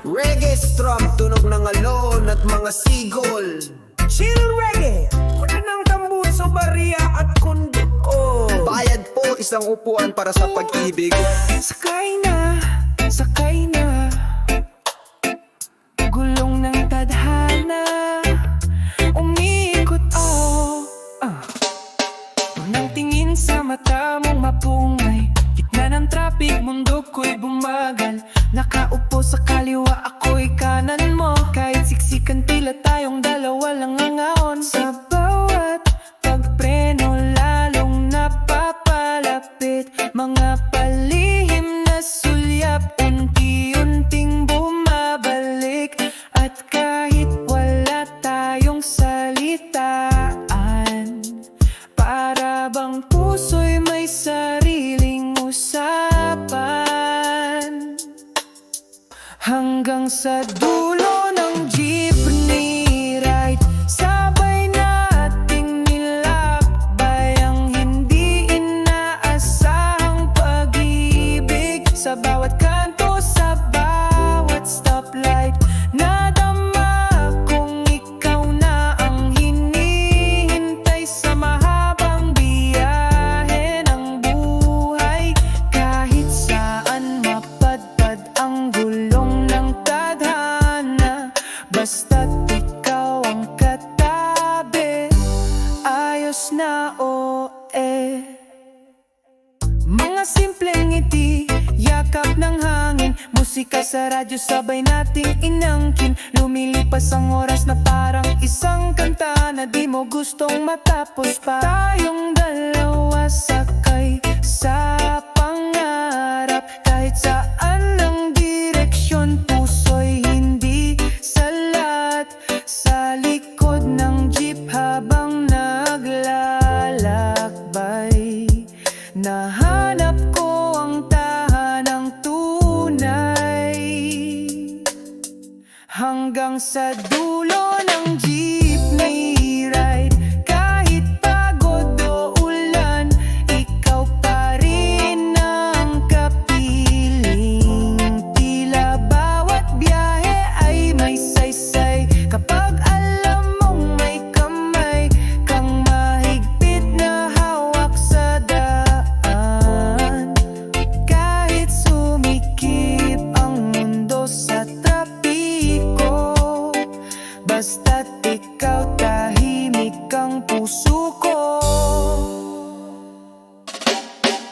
Reggae strum, tunog ng alon at mga sigol. Chill reggae, kuna ng tambutso, bariya at kunduko. Bayad po, isang upuan para sa pag-ibig. Sakay na, sakay na, gulong ng tadhana, umiikot Unang tingin sa mata mong mapungay, gitna ng traffic, mundo ko'y bumagal. Nakaupo sa kaliwa, ako'y kanan mo. Kahit siksikan, tila tayong dalawa lang ang aon. Sa bawat pagpreno, lalong napapalapit. Mga palihim na sulyap, unti-unting bumabalik. At kahit wala tayong salitaan, para bang puso'y may sariling usapan. Hanggang sa dulo ng jeepney ride, sabay nating nilakbay ang hindi inaasahang pag-ibig. Sa bawat kanto, sa bawat stoplight, nadama kung ikaw na ang hinihintay sa mahabang biyahe ng buhay. Kahit saan mapadpad ang gulong ng tadhana, basta't ikaw ang katabi, ayos na mga simpleng ngiti, yakap ng hangin, musika sa radyo, sabay nating inangkin. Lumilipas ang oras na parang isang kanta na di mo gustong matapos pa. Tayong dalawa sakay sa pangarap, kahit saan ang direksyon, puso'y hindi salat. Sa likod ng jeep habang naglalakbay, nahanap ko ang tahanang tunay. Hanggang sa dulo ng jeep,